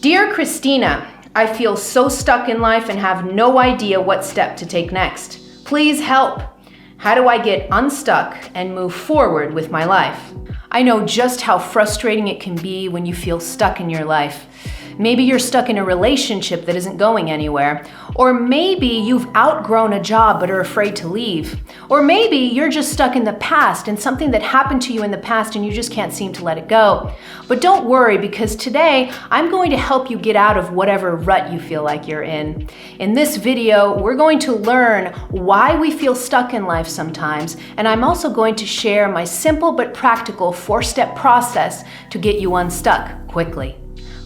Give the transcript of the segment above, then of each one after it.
Dear Christina, I feel so stuck in life and have no idea what step to take next. Please help. How do I get unstuck and move forward with my life? I know just how frustrating it can be when you feel stuck in your life. Maybe you're stuck in a relationship that isn't going anywhere. Or maybe you've outgrown a job but are afraid to leave. Or maybe you're just stuck in the past and something that happened to you in the past and you just can't seem to let it go. But don't worry, because today I'm going to help you get out of whatever rut you feel like you're in. In this video, we're going to learn why we feel stuck in life sometimes, and I'm also going to share my simple but practical 4-step process to get you unstuck quickly.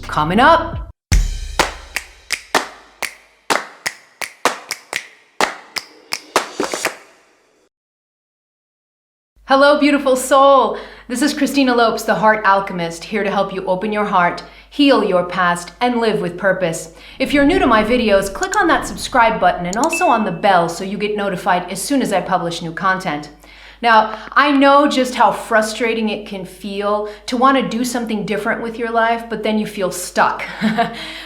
Coming up. Hello, beautiful soul. This is Christina Lopes, the Heart Alchemist, here to help you open your heart, heal your past, and live with purpose. If you're new to my videos, click on that subscribe button and also on the bell so you get notified as soon as I publish new content. Now, I know just how frustrating it can feel to want to do something different with your life, but then you feel stuck.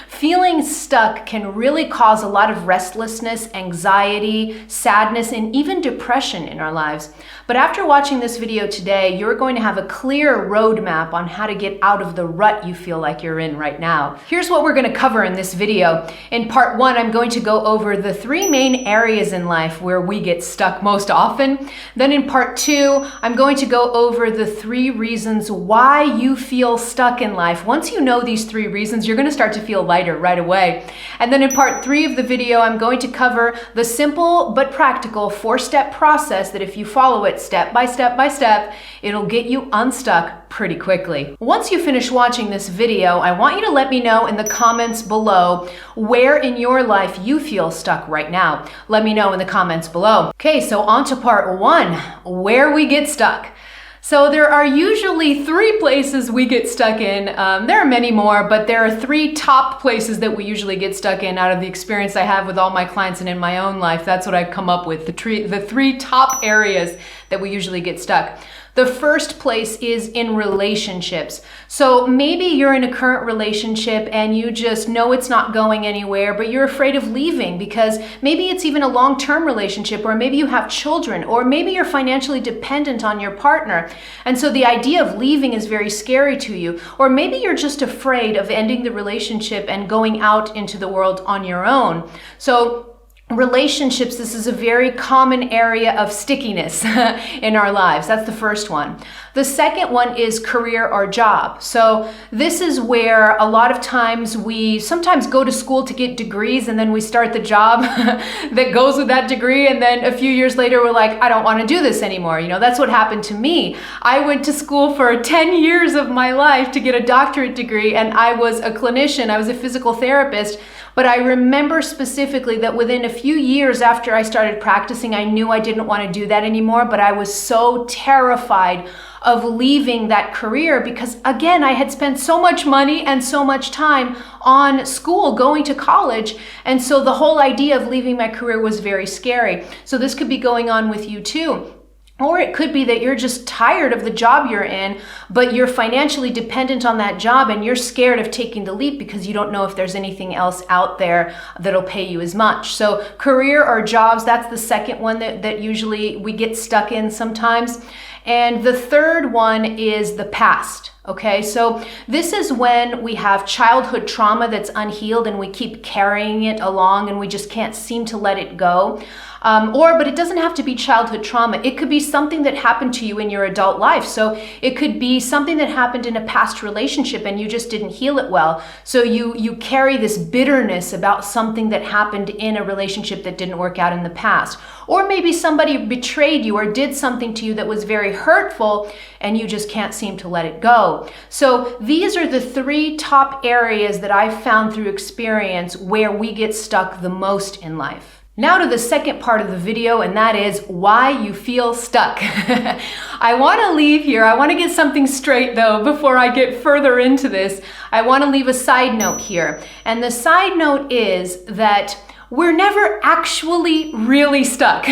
Feeling stuck can really cause a lot of restlessness, anxiety, sadness, and even depression in our lives. But after watching this video today, you're going to have a clear roadmap on how to get out of the rut you feel like you're in right now. Here's what we're going to cover in this video. In part 1, I'm going to go over the 3 main areas in life where we get stuck most often. Then in part 2, I'm going to go over the 3 reasons why you feel stuck in life. Once you know these 3 reasons, you're going to start to feel lighter right away. And then in part 3 of the video, I'm going to cover the simple but practical 4-step process that if you follow it step by step by step, it'll get you unstuck pretty quickly. Once you finish watching this video, I want you to let me know in the comments below where in your life you feel stuck right now. Let me know in the comments below. Okay, so on to part 1, where we get stuck. So there are usually 3 places we get stuck in. There are many more, but there are 3 top places that we usually get stuck in out of the experience I have with all my clients and in my own life. That's what I've come up with, the 3 top areas that we usually get stuck. The first place is in relationships. So maybe you're in a current relationship and you just know it's not going anywhere, but you're afraid of leaving because maybe it's even a long-term relationship, or maybe you have children, or maybe you're financially dependent on your partner. And so the idea of leaving is very scary to you. Or maybe you're just afraid of ending the relationship and going out into the world on your own. So relationships, this is a very common area of stickiness in our lives. That's the first one. The second one is career or job. So this is where a lot of times we sometimes go to school to get degrees and then we start the job that goes with that degree, and then a few years later we're like, I don't want to do this anymore. You know, that's what happened to me. I went to school for 10 years of my life to get a doctorate degree, and I was a clinician, I was a physical therapist. But I remember specifically that within a few years after I started practicing, I knew I didn't want to do that anymore, but I was so terrified of leaving that career because, again, I had spent so much money and so much time on school, going to college, and so the whole idea of leaving my career was very scary. So this could be going on with you too. Or it could be that you're just tired of the job you're in, but you're financially dependent on that job and you're scared of taking the leap because you don't know if there's anything else out there that'll pay you as much. So career or jobs, that's the second one that usually we get stuck in sometimes. And the third one is the past. Okay, so this is when we have childhood trauma that's unhealed and we keep carrying it along and we just can't seem to let it go. But it doesn't have to be childhood trauma. It could be something that happened to you in your adult life. So it could be something that happened in a past relationship and you just didn't heal it well. So you carry this bitterness about something that happened in a relationship that didn't work out in the past. Or maybe somebody betrayed you or did something to you that was very hurtful and you just can't seem to let it go. So these are the 3 top areas that I've found through experience where we get stuck the most in life. Now to the second part of the video, and that is why you feel stuck. I want to leave here. I want to get something straight though before I get further into this. I want to leave a side note here. And the side note is that we're never actually really stuck.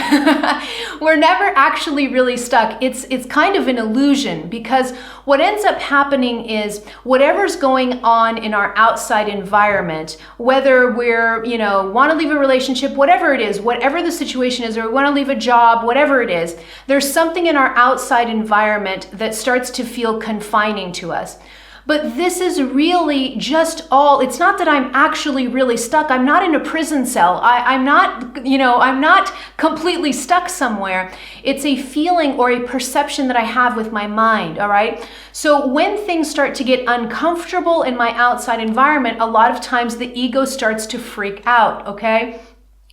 We're never actually really stuck. It's kind of an illusion, because what ends up happening is whatever's going on in our outside environment, whether we're, want to leave a relationship, whatever it is, whatever the situation is, or we want to leave a job, whatever it is, there's something in our outside environment that starts to feel confining to us. But this is really just it's not that I'm actually really stuck. I'm not in a prison cell. I'm not completely stuck somewhere. It's a feeling or a perception that I have with my mind, all right? So when things start to get uncomfortable in my outside environment, a lot of times the ego starts to freak out, okay?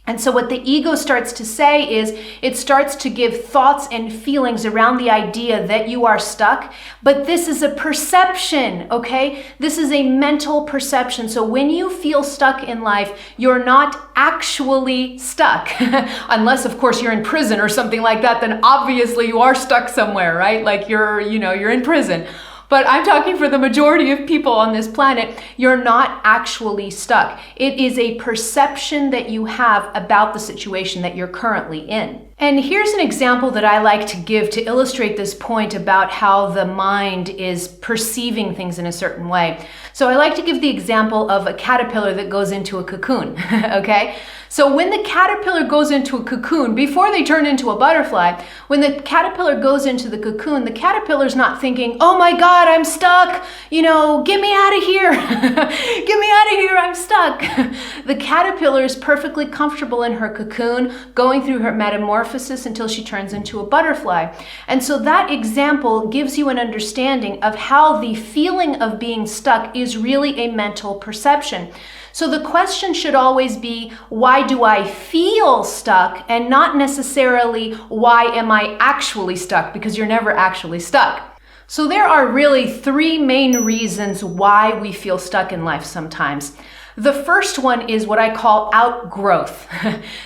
And so what the ego starts to say is it starts to give thoughts and feelings around the idea that you are stuck. But this is a perception, okay? This is a mental perception. So when you feel stuck in life, you're not actually stuck. Unless, of course, you're in prison or something like that, then obviously you are stuck somewhere, right? Like you're in prison. But I'm talking for the majority of people on this planet, you're not actually stuck. It is a perception that you have about the situation that you're currently in. And here's an example that I like to give to illustrate this point about how the mind is perceiving things in a certain way. So I like to give the example of a caterpillar that goes into a cocoon, okay? So when the caterpillar goes into a cocoon, before they turn into a butterfly, when the caterpillar goes into the cocoon, the caterpillar's not thinking, oh my God, I'm stuck, get me out of here, get me out of here, I'm stuck. The caterpillar is perfectly comfortable in her cocoon, going through her metamorphosis until she turns into a butterfly. And so that example gives you an understanding of how the feeling of being stuck is really a mental perception. So the question should always be, why do I feel stuck? And not necessarily, why am I actually stuck? Because you're never actually stuck. So there are really three main reasons why we feel stuck in life sometimes. The first one is what I call outgrowth.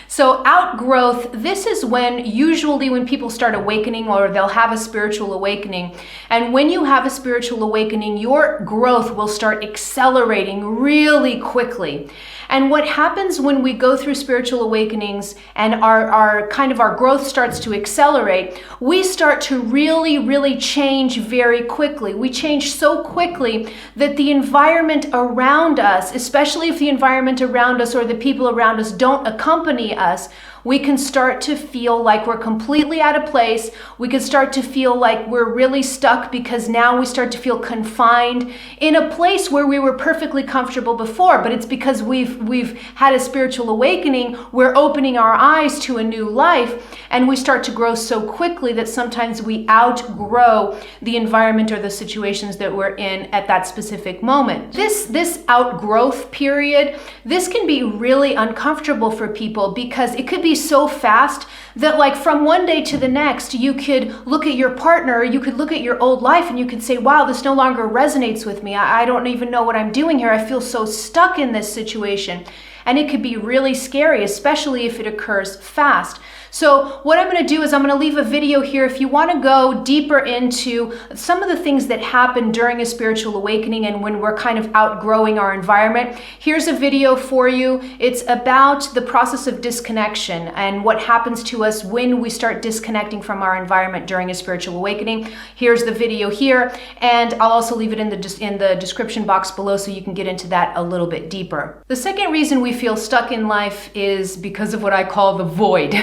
So outgrowth, this is usually when people start awakening, or they'll have a spiritual awakening. And when you have a spiritual awakening, your growth will start accelerating really quickly. And what happens when we go through spiritual awakenings and our growth starts to accelerate, we start to really, really change very quickly. We change so quickly that the environment around us, especially if the environment around us or the people around us don't accompany us, we can start to feel like we're completely out of place. We can start to feel like we're really stuck, because now we start to feel confined in a place where we were perfectly comfortable before. But it's because we've had a spiritual awakening. We're opening our eyes to a new life, and we start to grow so quickly that sometimes we outgrow the environment or the situations that we're in at that specific moment. This outgrowth period, this can be really uncomfortable for people, because it could be so fast that, like, from one day to the next, you could look at your partner, or you could look at your old life, and you could say, wow, this no longer resonates with me. I don't even know what I'm doing here. I feel so stuck in this situation. And it could be really scary, especially if it occurs fast. So what I'm going to do is I'm going to leave a video here if you want to go deeper into some of the things that happen during a spiritual awakening and when we're kind of outgrowing our environment. Here's a video for you. It's about the process of disconnection and what happens to us when we start disconnecting from our environment during a spiritual awakening. Here's the video here, and I'll also leave it in the description box below so you can get into that a little bit deeper. The second reason we feel stuck in life is because of what I call the void.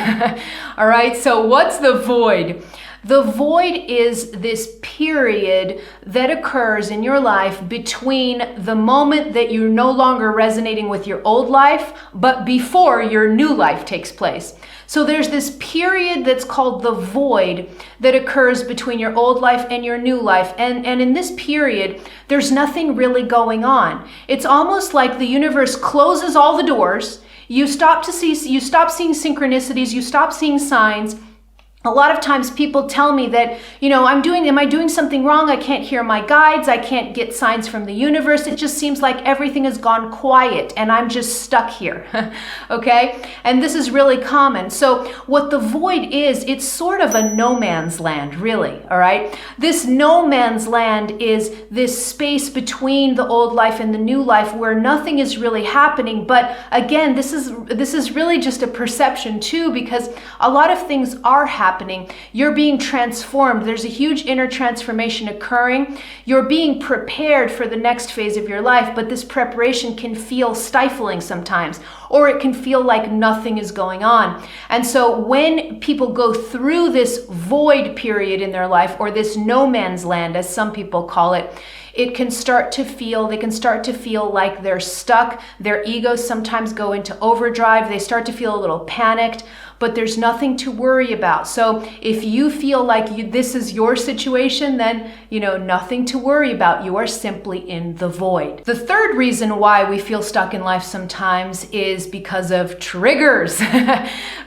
All right, so what's the void? The void is this period that occurs in your life between the moment that you're no longer resonating with your old life, but before your new life takes place. So there's this period that's called the void that occurs between your old life and your new life. And in this period, there's nothing really going on. It's almost like the universe closes all the doors. You stop seeing synchronicities, you stop seeing signs, A lot of times people tell me that, am I doing something wrong? I can't hear my guides. I can't get signs from the universe. It just seems like everything has gone quiet and I'm just stuck here. Okay? And this is really common. So what the void is, it's sort of a no man's land, really. All right? This no man's land is this space between the old life and the new life where nothing is really happening. But again, this is really just a perception too, because a lot of things are happening. You're being transformed. There's a huge inner transformation occurring. You're being prepared for the next phase of your life, but this preparation can feel stifling sometimes, or it can feel like nothing is going on. And so when people go through this void period in their life, or this no man's land, as some people call it, they can start to feel like they're stuck. Their egos sometimes go into overdrive. They start to feel a little panicked, but there's nothing to worry about. So if you feel like this is your situation, then, nothing to worry about. You are simply in the void. The third reason why we feel stuck in life sometimes is because of triggers.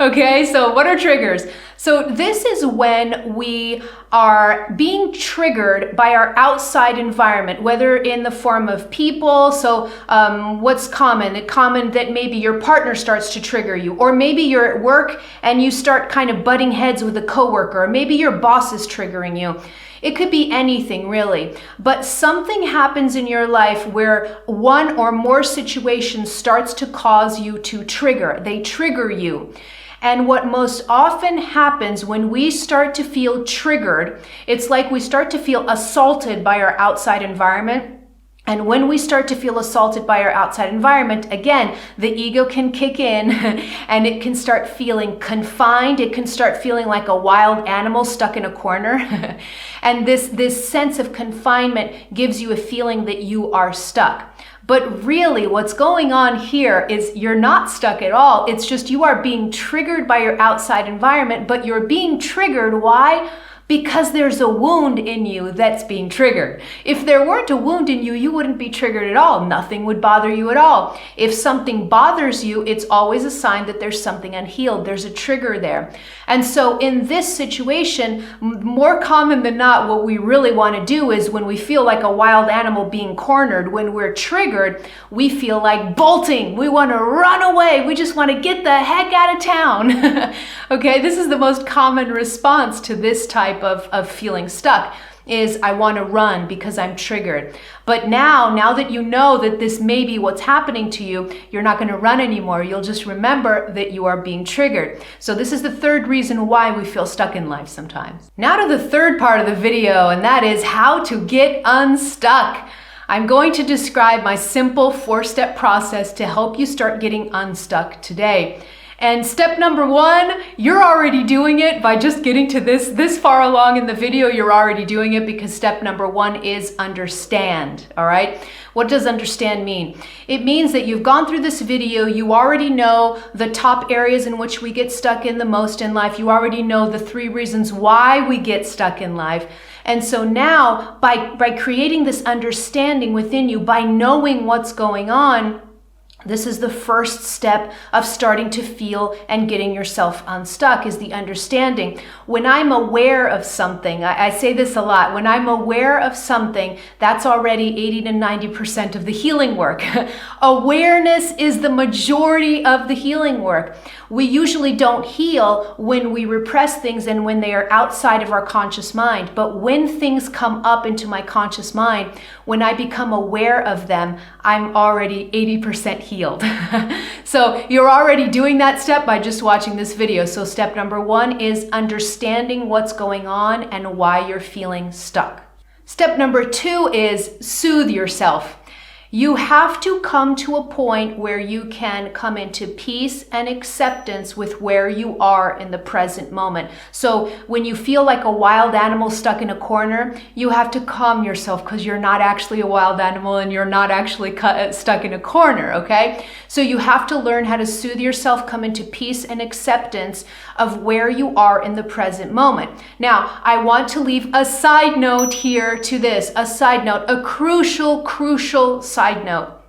Okay, so what are triggers? So this is when we are being triggered by our outside environment, whether in the form of people. So what's common? Common that maybe your partner starts to trigger you, or maybe you're at work and you start kind of butting heads with a coworker, or maybe your boss is triggering you. It could be anything, really. But something happens in your life where one or more situations starts to cause you to trigger. They trigger you. And what most often happens when we start to feel triggered, it's like we start to feel assaulted by our outside environment. And when we start to feel assaulted by our outside environment, again, the ego can kick in and it can start feeling confined. It can start feeling like a wild animal stuck in a corner. And this sense of confinement gives you a feeling that you are stuck. But really what's going on here is you're not stuck at all. It's just you are being triggered by your outside environment, but you're being triggered. Why? Because there's a wound in you that's being triggered. If there weren't a wound in you, you wouldn't be triggered at all. Nothing would bother you at all. If something bothers you, it's always a sign that there's something unhealed. There's a trigger there. And so in this situation, more common than not, what we really want to do is when we feel like a wild animal being cornered, when we're triggered, we feel like bolting. We want to run away. We just want to get the heck out of town. Okay, this is the most common response to this type of feeling stuck, is I want to run because I'm triggered. But now that you know that this may be what's happening to you, you're not going to run anymore. You'll just remember that you are being triggered. So this is the third reason why we feel stuck in life sometimes. Now to the third part of the video, and that is how to get unstuck. I'm going to describe my simple 4-step process to help you start getting unstuck today. And step number 1, you're already doing it by just getting to this far along in the video. You're already doing it because step number 1 is understand. All right. What does understand mean? It means that you've gone through this video. You already know the top areas in which we get stuck in the most in life. You already know the 3 reasons why we get stuck in life. And so now by creating this understanding within you, by knowing what's going on, this is the first step of starting to feel and getting yourself unstuck, is the understanding. When I'm aware of something, I say this a lot, when I'm aware of something, that's already 80 to 90% of the healing work. Awareness is the majority of the healing work. We usually don't heal when we repress things and when they are outside of our conscious mind. But when things come up into my conscious mind, when I become aware of them, I'm already 80% healed. So you're already doing that step by just watching this video. So step number 1 is understanding what's going on and why you're feeling stuck. Step number 2 is soothe yourself. You have to come to a point where you can come into peace and acceptance with where you are in the present moment. So when you feel like a wild animal stuck in a corner, you have to calm yourself because you're not actually a wild animal and you're not actually stuck in a corner, okay? So you have to learn how to soothe yourself, come into peace and acceptance of where you are in the present moment. Now, I want to leave a side note here to this, a crucial side note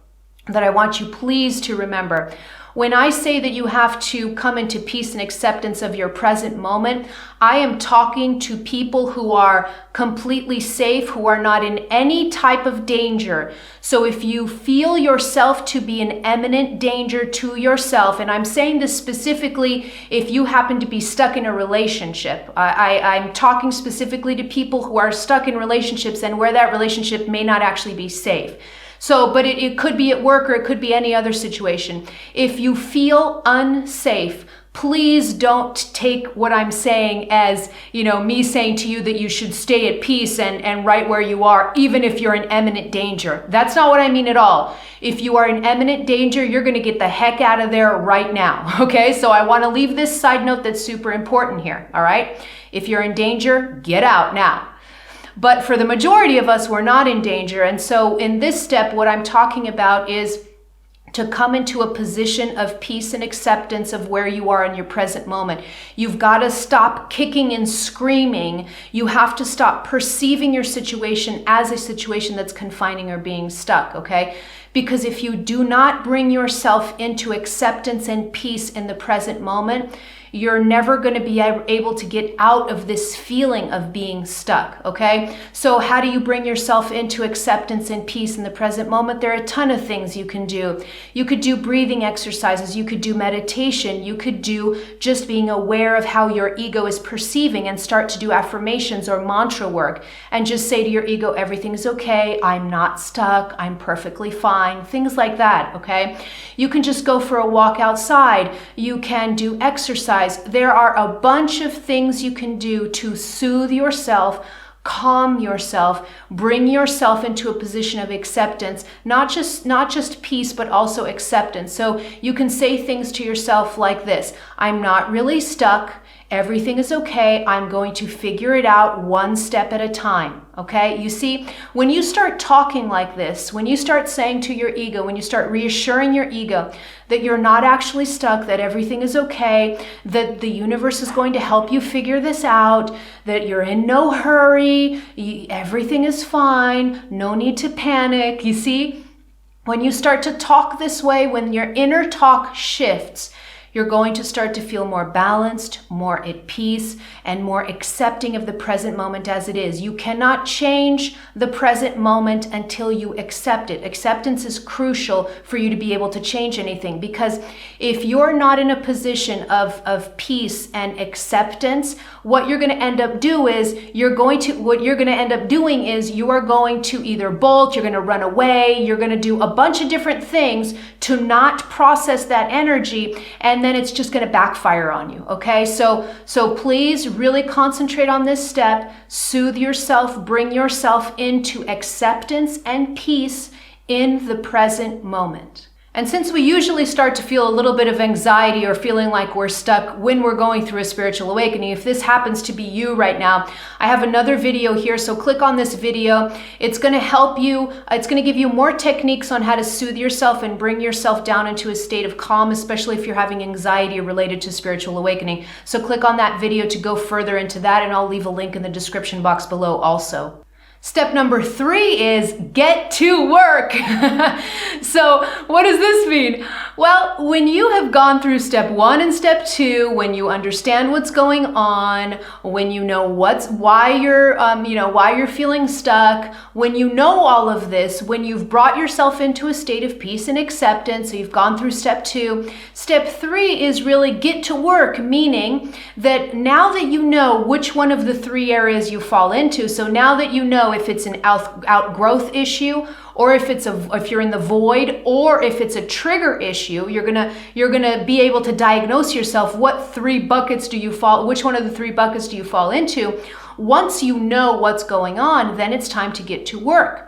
that I want you please to remember. When I say that you have to come into peace and acceptance of your present moment, I am talking to people who are completely safe, who are not in any type of danger. So if you feel yourself to be in imminent danger to yourself, and I'm saying this specifically if you happen to be stuck in a relationship, I'm talking specifically to people who are stuck in relationships and where that relationship may not actually be safe. So, but it could be at work or it could be any other situation. If you feel unsafe, please don't take what I'm saying as, me saying to you that you should stay at peace and right where you are, even if you're in imminent danger. That's not what I mean at all. If you are in imminent danger, you're going to get the heck out of there right now. Okay, so I want to leave this side note that's super important here. All right, if you're in danger, get out now. But for the majority of us, we're not in danger. And so in this step, what I'm talking about is to come into a position of peace and acceptance of where you are in your present moment. You've got to stop kicking and screaming. You have to stop perceiving your situation as a situation that's confining or being stuck, okay? Because if you do not bring yourself into acceptance and peace in the present moment, you're never going to be able to get out of this feeling of being stuck, okay? So how do you bring yourself into acceptance and peace in the present moment? There are a ton of things you can do. You could do breathing exercises. You could do meditation. You could do just being aware of how your ego is perceiving and start to do affirmations or mantra work and just say to your ego, everything's okay. I'm not stuck. I'm perfectly fine. Things like that, okay? You can just go for a walk outside. You can do exercise. There are a bunch of things you can do to soothe yourself, calm yourself, bring yourself into a position of acceptance, not just peace, but also acceptance. So you can say things to yourself like this: I'm not really stuck. Everything is okay. I'm going to figure it out one step at a time. Okay? You see, when you start talking like this, when you start saying to your ego, when you start reassuring your ego that you're not actually stuck, that everything is okay, that the universe is going to help you figure this out, that you're in no hurry, everything is fine, no need to panic. You see, when you start to talk this way, when your inner talk shifts, you're going to start to feel more balanced, more at peace, and more accepting of the present moment as it is. You cannot change the present moment until you accept it. Acceptance is crucial for you to be able to change anything, because if you're not in a position of peace and acceptance, what you're going to end up doing is you are going to either bolt, you're going to run away, you're going to do a bunch of different things to not process that energy, and then it's just going to backfire on you, okay? So please really concentrate on this step, soothe yourself, bring yourself into acceptance and peace in the present moment. And since we usually start to feel a little bit of anxiety or feeling like we're stuck when we're going through a spiritual awakening, if this happens to be you right now, I have another video here, so click on this video. It's going to help you. It's going to give you more techniques on how to soothe yourself and bring yourself down into a state of calm, especially if you're having anxiety related to spiritual awakening. So click on that video to go further into that, and I'll leave a link in the description box below also. Step number 3 is get to work. So what does this mean? Well, when you have gone through step 1 and step 2, when you understand what's going on, when you know why you're feeling stuck, when you know all of this, when you've brought yourself into a state of peace and acceptance, so you've gone through step 2, step 3 is really get to work, meaning that now that you know which one of the 3 areas you fall into, so now that you know if it's an outgrowth issue, or if you're in the void, or if it's a trigger issue, you're gonna be able to diagnose yourself which one of the 3 buckets do you fall into. Once you know what's going on, then it's time to get to work.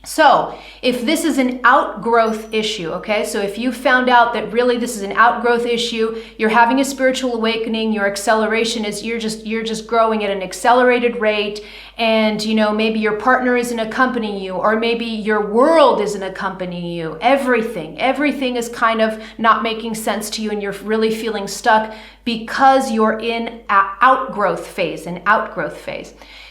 So if this is an outgrowth issue, okay, so if you found out that really this is an outgrowth issue, you're having a spiritual awakening, your acceleration is you're just growing at an accelerated rate, and maybe your partner isn't accompanying you, or maybe your world isn't accompanying you, everything is kind of not making sense to you, and you're really feeling stuck because you're in an outgrowth phase.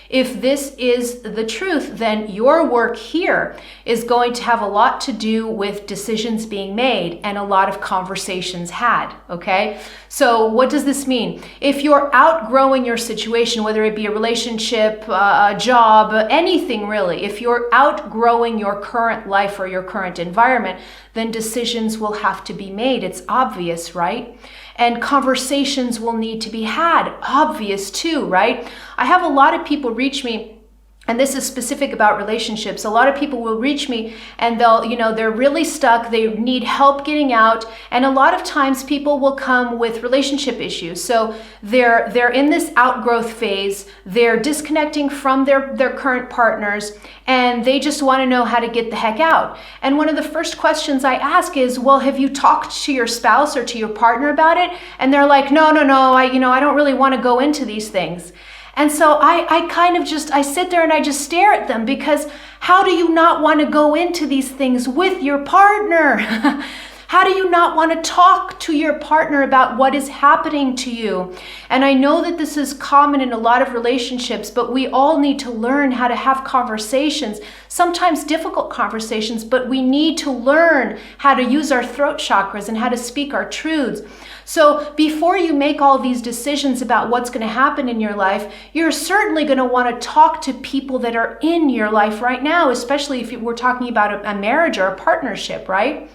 If this is the truth, then your work here is going to have a lot to do with decisions being made and a lot of conversations had, okay? So what does this mean? If you're outgrowing your situation, whether it be a relationship, a job, anything really, if you're outgrowing your current life or your current environment, then decisions will have to be made. It's obvious, right? And conversations will need to be had. Obvious too, right? I have a lot of people reach me, and this is specific about relationships. A lot of people will reach me and they're really stuck. They need help getting out. And a lot of times people will come with relationship issues. So they're in this outgrowth phase. They're disconnecting from their current partners, and they just want to know how to get the heck out. And one of the first questions I ask is, well, have you talked to your spouse or to your partner about it? And they're like, no, I don't really want to go into these things. And so I sit there and I just stare at them, because how do you not want to go into these things with your partner? How do you not want to talk to your partner about what is happening to you? And I know that this is common in a lot of relationships, but we all need to learn how to have conversations, sometimes difficult conversations, but we need to learn how to use our throat chakras and how to speak our truths. So before you make all these decisions about what's going to happen in your life, you're certainly going to want to talk to people that are in your life right now, especially if we're talking about a marriage or a partnership, right?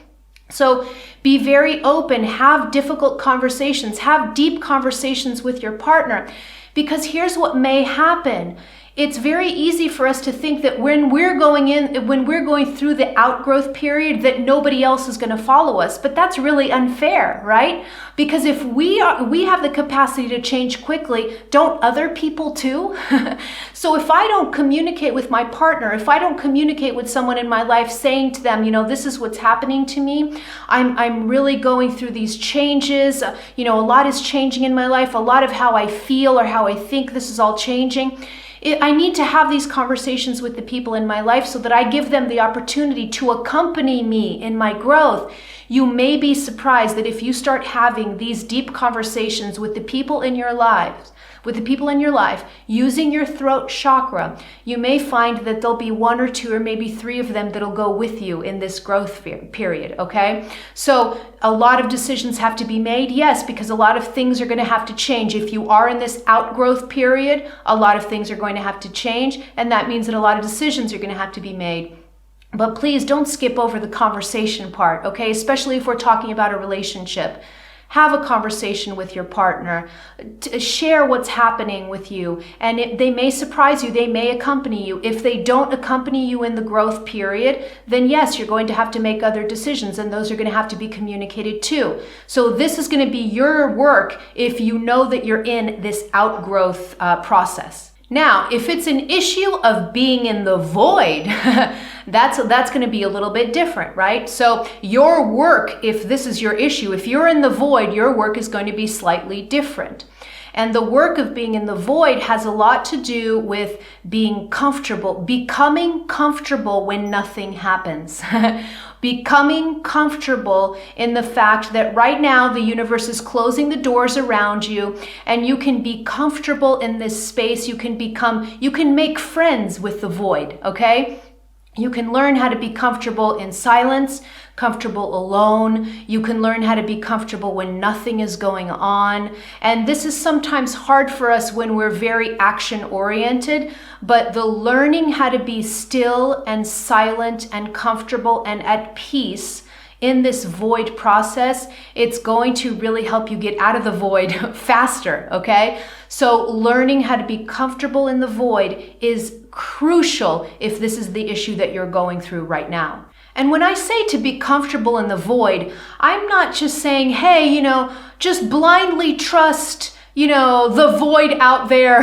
So be very open, have difficult conversations, have deep conversations with your partner, because here's what may happen. It's very easy for us to think that when we're going through the outgrowth period, that nobody else is going to follow us. But that's really unfair, right? Because if we have the capacity to change quickly, don't other people too? So if I don't communicate with my partner, if I don't communicate with someone in my life saying to them, this is what's happening to me, I'm really going through these changes, a lot is changing in my life, a lot of how I feel or how I think, this is all changing. I need to have these conversations with the people in my life so that I give them the opportunity to accompany me in my growth. You may be surprised that if you start having these deep conversations with the people in your life, using your throat chakra, you may find that there'll be one or two or maybe three of them that'll go with you in this growth period, okay? So a lot of decisions have to be made, yes, because a lot of things are going to have to change. If you are in this outgrowth period, a lot of things are going to have to change, and that means that a lot of decisions are going to have to be made. But please don't skip over the conversation part, okay? Especially if we're talking about a relationship. Have a conversation with your partner, share what's happening with you, and they may surprise you, they may accompany you. If they don't accompany you in the growth period, then yes, you're going to have to make other decisions, and those are going to have to be communicated too. So this is going to be your work if you know that you're in this outgrowth process. Now, if it's an issue of being in the void, that's going to be a little bit different, right? So your work, if this is your issue, if you're in the void, your work is going to be slightly different. And the work of being in the void has a lot to do with being comfortable, becoming comfortable when nothing happens. Becoming comfortable in the fact that right now the universe is closing the doors around you, and you can be comfortable in this space. You can make friends with the void, okay? You can learn how to be comfortable in silence, comfortable alone. You can learn how to be comfortable when nothing is going on. And this is sometimes hard for us when we're very action-oriented, but the learning how to be still and silent and comfortable and at peace in this void process, it's going to really help you get out of the void faster, okay? So learning how to be comfortable in the void is crucial if this is the issue that you're going through right now. And when I say to be comfortable in the void, I'm not just saying, hey, just blindly trust, the void out there,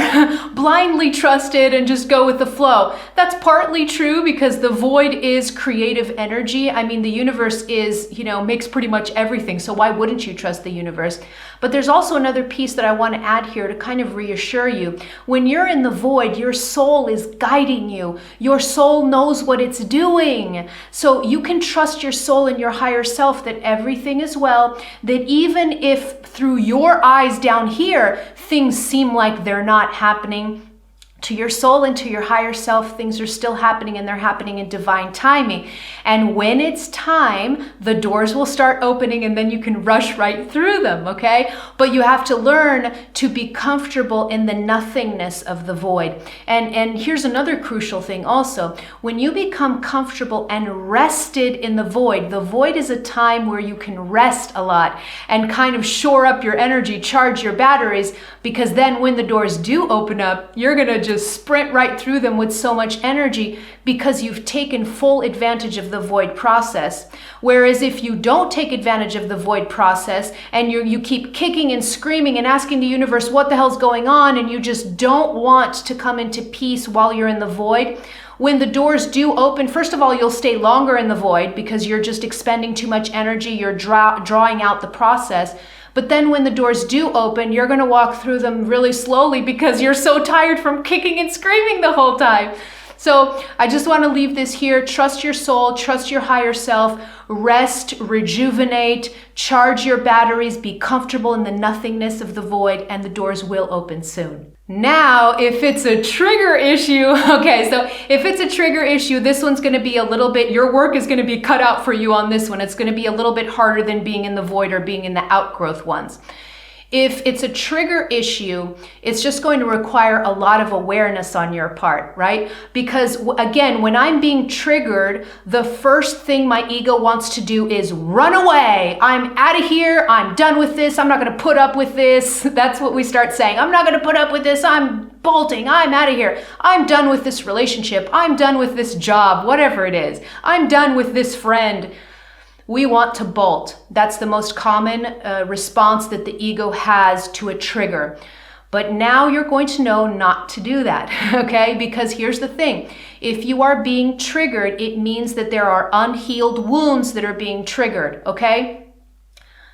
blindly trust it and just go with the flow. That's partly true because the void is creative energy. I mean, the universe is, makes pretty much everything. So why wouldn't you trust the universe? But there's also another piece that I want to add here to kind of reassure you. When you're in the void, your soul is guiding you. Your soul knows what it's doing. So you can trust your soul and your higher self that everything is well, that even if through your eyes down here, things seem like they're not happening, To your soul and to your higher self, things are still happening, and they're happening in divine timing. And when it's time, the doors will start opening, and then you can rush right through them, okay? But you have to learn to be comfortable in the nothingness of the void. And here's another crucial thing also. When you become comfortable and rested in the void is a time where you can rest a lot and kind of shore up your energy, charge your batteries, because then when the doors do open up, you're gonna just sprint right through them with so much energy because you've taken full advantage of the void process. Whereas if you don't take advantage of the void process and you keep kicking and screaming and asking the universe what the hell's going on, and you just don't want to come into peace while you're in the void, when the doors do open, first of all, you'll stay longer in the void because you're just expending too much energy, you're drawing out the process. But then when the doors do open, you're going to walk through them really slowly because you're so tired from kicking and screaming the whole time. So I just want to leave this here. Trust your soul, trust your higher self, rest, rejuvenate, charge your batteries, be comfortable in the nothingness of the void, and the doors will open soon. Now, if it's a trigger issue, okay, so if it's a trigger issue, this one's going to be a little bit, your work is going to be cut out for you on this one. It's going to be a little bit harder than being in the void or being in the outgrowth ones. If it's a trigger issue, it's just going to require a lot of awareness on your part, right? Because again, when I'm being triggered, the first thing my ego wants to do is run away. I'm out of here. I'm done with this. I'm not going to put up with this. That's what we start saying. I'm not going to put up with this. I'm bolting. I'm out of here. I'm done with this relationship. I'm done with this job, whatever it is. I'm done with this friend. We want to bolt. That's the most common response that the ego has to a trigger. But now you're going to know not to do that, okay? Because here's the thing. If you are being triggered, it means that there are unhealed wounds that are being triggered, okay?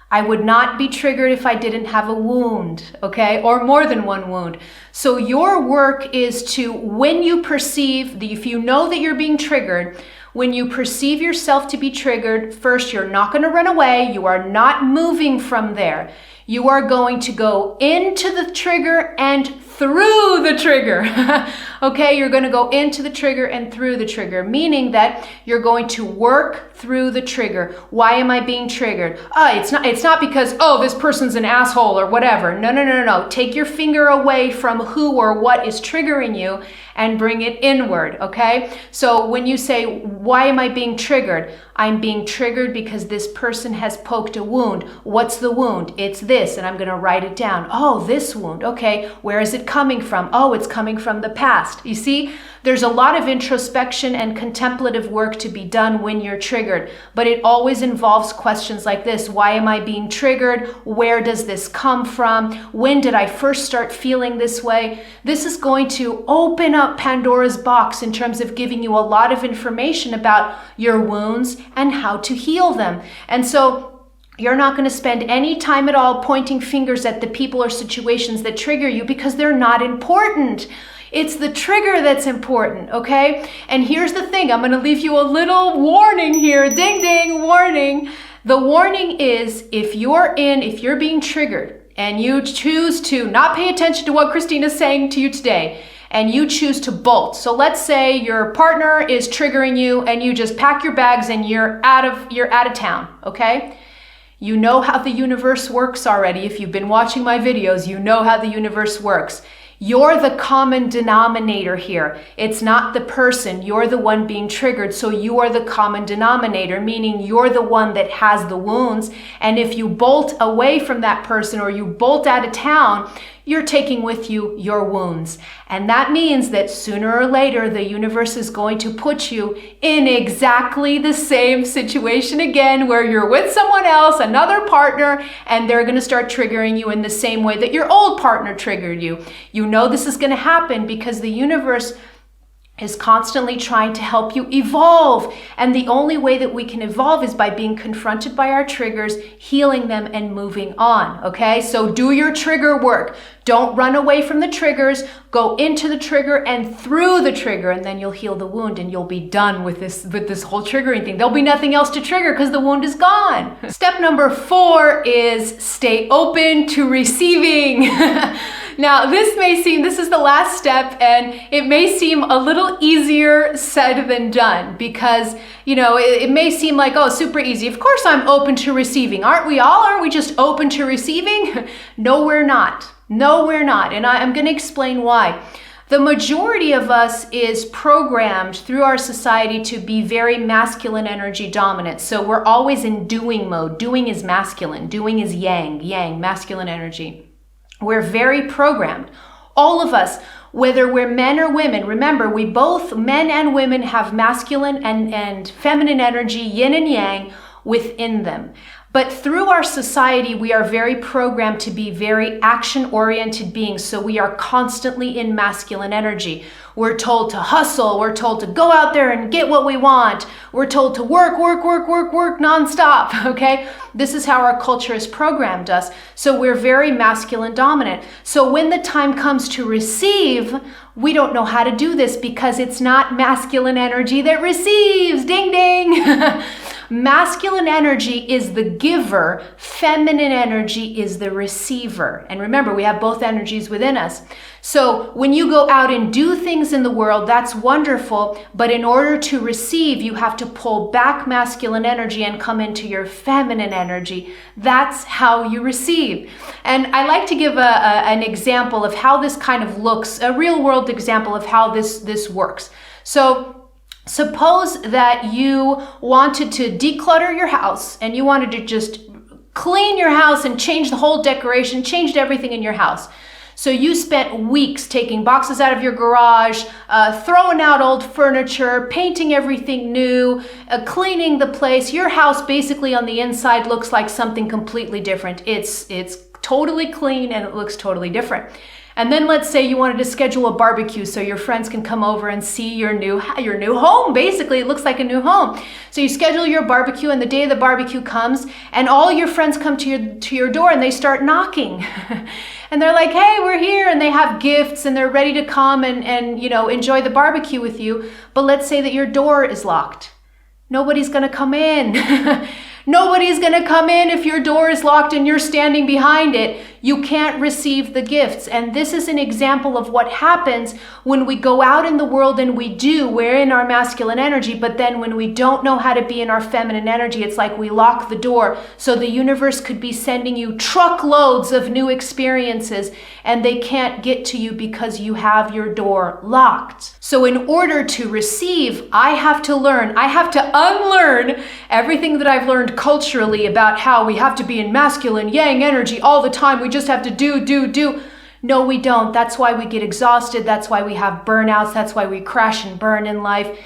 I would not be triggered if I didn't have a wound, okay? Or more than one wound. So your work is to, when you perceive, if you know that you're being triggered, when you perceive yourself to be triggered, first, you're not going to run away. You are not moving from there. You are going to go into the trigger and through the trigger. Okay, you're going to go into the trigger and through the trigger, meaning that you're going to work through the trigger. Why am I being triggered? It's not because, oh, this person's an asshole or whatever. No. Take your finger away from who or what is triggering you and bring it inward, okay? So when you say, why am I being triggered? I'm being triggered because this person has poked a wound. What's the wound? It's this, and I'm going to write it down. Oh, this wound. Okay, where is it coming from? Oh, it's coming from the past. You see, there's a lot of introspection and contemplative work to be done when you're triggered, but it always involves questions like this. Why am I being triggered? Where does this come from? When did I first start feeling this way? This is going to open up Pandora's box in terms of giving you a lot of information about your wounds and how to heal them. And so you're not going to spend any time at all pointing fingers at the people or situations that trigger you because they're not important. It's the trigger that's important, okay? And here's the thing. I'm going to leave you a little warning here. Ding, ding, warning. The warning is if you're being triggered and you choose to not pay attention to what Christina's saying to you today, and you choose to bolt. So let's say your partner is triggering you and you just pack your bags and you're out of town, okay? You know how the universe works already. If you've been watching my videos, you know how the universe works. You're the common denominator here. It's not the person. You're the one being triggered. So you are the common denominator, meaning you're the one that has the wounds. And if you bolt away from that person or you bolt out of town, you're taking with you your wounds. And that means that sooner or later, the universe is going to put you in exactly the same situation again, where you're with someone else, another partner, and they're going to start triggering you in the same way that your old partner triggered you. You know this is going to happen because the universe is constantly trying to help you evolve. And the only way that we can evolve is by being confronted by our triggers, healing them, and moving on, okay? So do your trigger work. Don't run away from the triggers. Go into the trigger and through the trigger, and then you'll heal the wound and you'll be done with this whole triggering thing. There'll be nothing else to trigger because the wound is gone. Step number 4 is stay open to receiving. Now, this is the last step, and it may seem a little easier said than done because, it may seem like, oh, super easy. Of course I'm open to receiving. Aren't we all? Aren't we just open to receiving? No, we're not. No, we're not. And I'm going to explain why. The majority of us is programmed through our society to be very masculine energy dominant. So we're always in doing mode. Doing is masculine. Doing is yang, masculine energy. We're very programmed. All of us, whether we're men or women, remember, we both, men and women, have masculine and feminine energy, yin and yang, within them. But through our society, we are very programmed to be very action-oriented beings. So we are constantly in masculine energy. We're told to hustle. We're told to go out there and get what we want. We're told to work nonstop, okay? This is how our culture has programmed us. So we're very masculine dominant. So when the time comes to receive, we don't know how to do this because it's not masculine energy that receives. Ding, ding. Masculine energy is the giver, feminine energy is the receiver. And remember, we have both energies within us. So when you go out and do things in the world, that's wonderful. But in order to receive, you have to pull back masculine energy and come into your feminine energy. That's how you receive. And I like to give an example of how this kind of looks, a real world example of how this works. So suppose that you wanted to declutter your house and you wanted to just clean your house and change the whole decoration, changed everything in your house. So you spent weeks taking boxes out of your garage, throwing out old furniture, painting everything new, cleaning the place. Your house basically on the inside looks like something completely different. It's totally clean and it looks totally different. And then let's say you wanted to schedule a barbecue so your friends can come over and see your new home. Basically, it looks like a new home. So you schedule your barbecue, and the day of the barbecue comes, and all your friends come to your door and they start knocking. And they're like, hey, we're here, and they have gifts and they're ready to come and enjoy the barbecue with you. But let's say that your door is locked. Nobody's gonna come in. Nobody's going to come in if your door is locked and you're standing behind it. You can't receive the gifts. And this is an example of what happens when we go out in the world and we're in our masculine energy, but then when we don't know how to be in our feminine energy, it's like we lock the door. So the universe could be sending you truckloads of new experiences and they can't get to you because you have your door locked. So in order to receive, I have to unlearn everything that I've learned culturally about how we have to be in masculine yang energy all the time. We just have to do. No, we don't. That's why we get exhausted. That's why we have burnouts. That's why we crash and burn in life,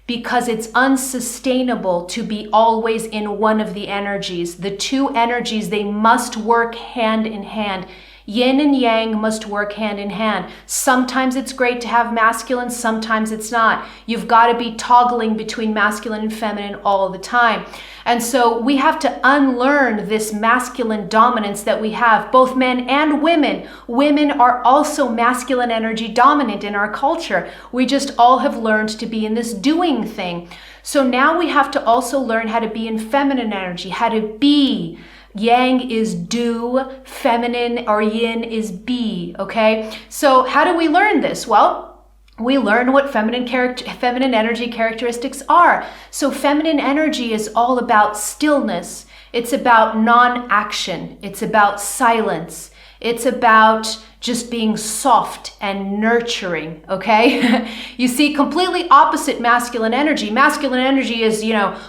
because it's unsustainable to be always in one of the energies. The two energies, they must work hand in hand. Yin and yang must work hand in hand. Sometimes it's great to have masculine, sometimes it's not. You've got to be toggling between masculine and feminine all the time. And so we have to unlearn this masculine dominance that we have, both men and women. Women are also masculine energy dominant in our culture. We just all have learned to be in this doing thing. So now we have to also learn how to be in feminine energy, how to be. Yang is do, feminine or yin is be, okay? So how do we learn this? Well, we learn what feminine energy characteristics are. So feminine energy is all about stillness. It's about non-action. It's about silence. It's about just being soft and nurturing, okay? You see, completely opposite masculine energy. Masculine energy is,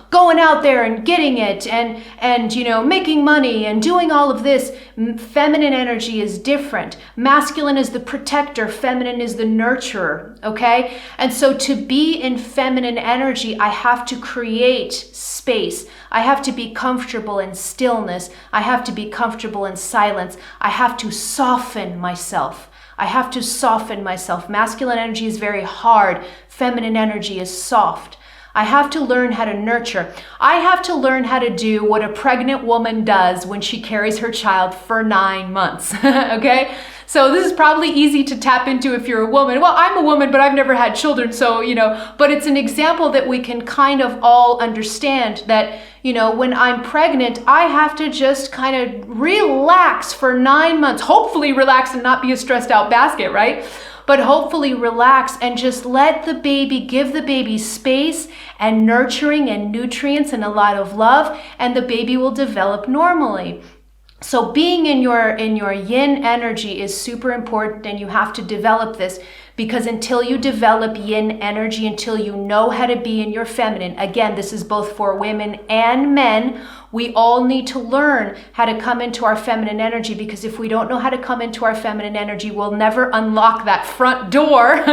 going out there and getting it and making money and doing all of this. Feminine energy is different. Masculine is the protector, feminine is the nurturer, okay? And so to be in feminine energy, I have to create space. I have to be comfortable in stillness. I have to be comfortable in silence. I have to soften myself. Masculine energy is very hard. Feminine energy is soft. I have to learn how to nurture. I have to learn how to do what a pregnant woman does when she carries her child for 9 months, okay? So this is probably easy to tap into if you're a woman. Well, I'm a woman, but I've never had children, so, but it's an example that we can kind of all understand that, when I'm pregnant, I have to just kind of relax for 9 months, hopefully relax and not be a stressed out basket, right? But hopefully relax and just let the baby, give the baby space and nurturing and nutrients and a lot of love, and the baby will develop normally. So being in your yin energy is super important, and you have to develop this, because until you develop yin energy, until you know how to be in your feminine, again, this is both for women and men, we all need to learn how to come into our feminine energy, because if we don't know how to come into our feminine energy, we'll never unlock that front door.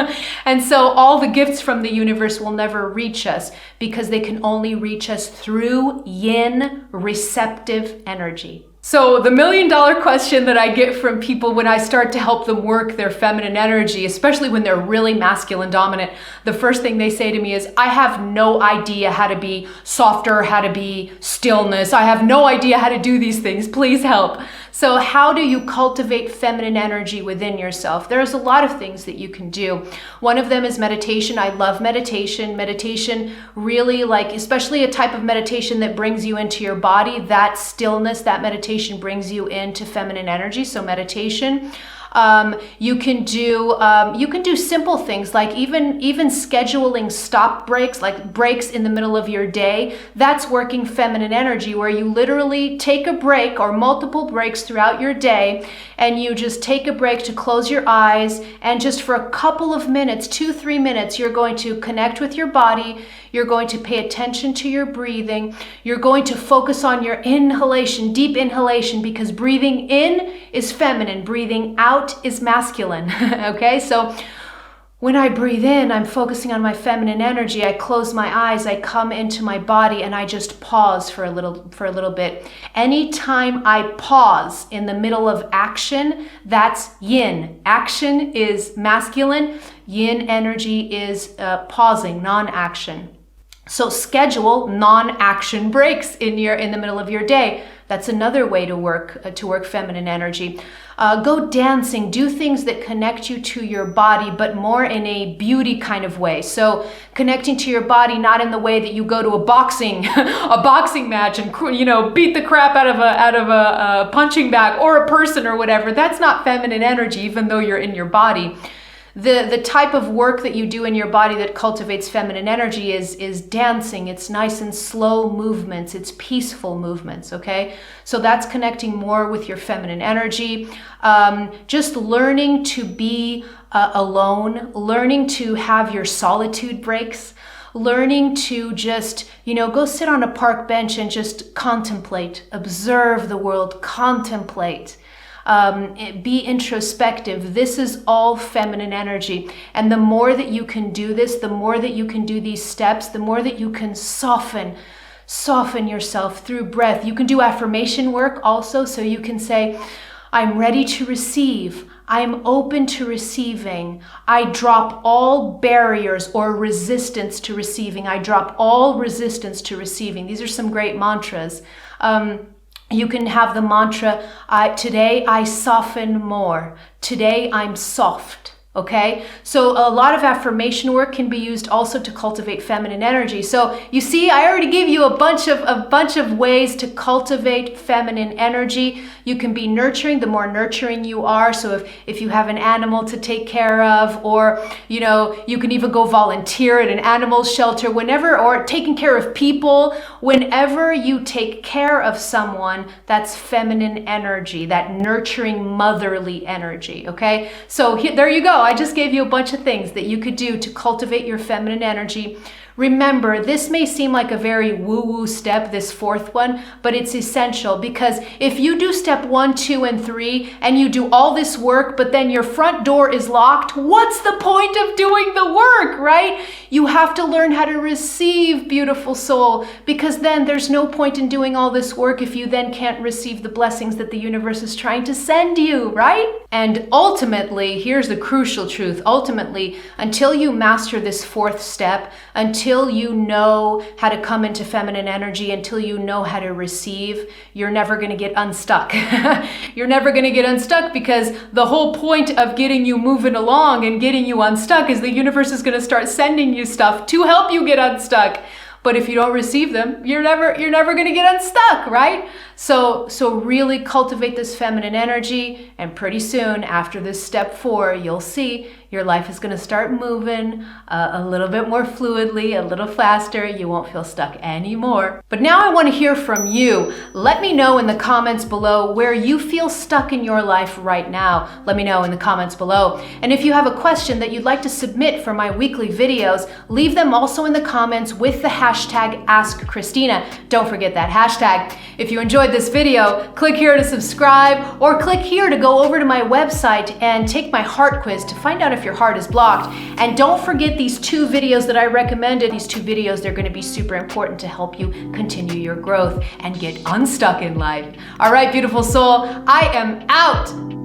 And so all the gifts from the universe will never reach us, because they can only reach us through yin receptive energy. So the $1 million question that I get from people when I start to help them work their feminine energy, especially when they're really masculine dominant, the first thing they say to me is, I have no idea how to be softer, how to be stillness. I have no idea how to do these things. Please help. So how do you cultivate feminine energy within yourself? There's a lot of things that you can do. One of them is meditation. I love meditation. Meditation really, especially a type of meditation that brings you into your body, that stillness, that meditation brings you into feminine energy. So meditation. You can do simple things like even scheduling stop breaks, like breaks in the middle of your day. That's working feminine energy, where you literally take a break or multiple breaks throughout your day, and you just take a break to close your eyes, and just for a couple of minutes, 2-3 minutes, you're going to connect with your body. You're going to pay attention to your breathing. You're going to focus on your inhalation, deep inhalation, because breathing in is feminine, breathing out is masculine. Okay, so when I breathe in, I'm focusing on my feminine energy. I close my eyes, I come into my body, and I just pause for a little bit. Anytime I pause in the middle of action, that's yin. Action is masculine. Yin energy is pausing, non-action. So schedule non-action breaks in the middle of your day. That's another way to work feminine energy. Go dancing, do things that connect you to your body, but more in a beauty kind of way. So connecting to your body, not in the way that you go to a boxing match and beat the crap out of a punching bag or a person or whatever. That's not feminine energy, even though you're in your body. The type of work that you do in your body that cultivates feminine energy is dancing. It's nice and slow movements. It's peaceful movements, okay? So that's connecting more with your feminine energy. Just learning to be alone, learning to have your solitude breaks, learning to just, go sit on a park bench and just contemplate, observe the world, contemplate. Be introspective. This is all feminine energy. And the more that you can do this, the more that you can do these steps, the more that you can soften yourself through breath. You can do affirmation work also. So you can say, I'm ready to receive. I'm open to receiving. I drop all barriers or resistance to receiving. I drop all resistance to receiving. These are some great mantras. You can have the mantra, today I soften more. Today I'm soft. Okay, so a lot of affirmation work can be used also to cultivate feminine energy. So you see, I already gave you a bunch of ways to cultivate feminine energy. You can be nurturing. The more nurturing you are, so if you have an animal to take care of, or you can even go volunteer at an animal shelter, or taking care of people. Whenever you take care of someone, that's feminine energy, that nurturing motherly energy. Okay, so there you go. I just gave you a bunch of things that you could do to cultivate your feminine energy. Remember, this may seem like a very woo-woo step, this fourth one, but it's essential, because if you do step 1, 2, and 3, and you do all this work, but then your front door is locked, what's the point of doing the work, right? You have to learn how to receive, beautiful soul, because then there's no point in doing all this work if you then can't receive the blessings that the universe is trying to send you, right? And ultimately, here's the crucial truth, ultimately, until you master this fourth step, until until you know how to come into feminine energy, until you know how to receive, you're never going to get unstuck. You're never going to get unstuck, because the whole point of getting you moving along and getting you unstuck is the universe is going to start sending you stuff to help you get unstuck. But if you don't receive them, you're never going to get unstuck, right? So really cultivate this feminine energy, and pretty soon after this step 4, you'll see your life is going to start moving a little bit more fluidly, a little faster. You won't feel stuck anymore. But now I want to hear from you. Let me know in the comments below where you feel stuck in your life right now. Let me know in the comments below. And if you have a question that you'd like to submit for my weekly videos, leave them also in the comments with the hashtag #AskChristina. Don't forget that hashtag. If you enjoyed this video, click here to subscribe, or click here to go over to my website and take my heart quiz to find out if your heart is blocked. And don't forget these 2 videos that I recommended. These 2 videos, they're going to be super important to help you continue your growth and get unstuck in life. All right, beautiful soul, I am out.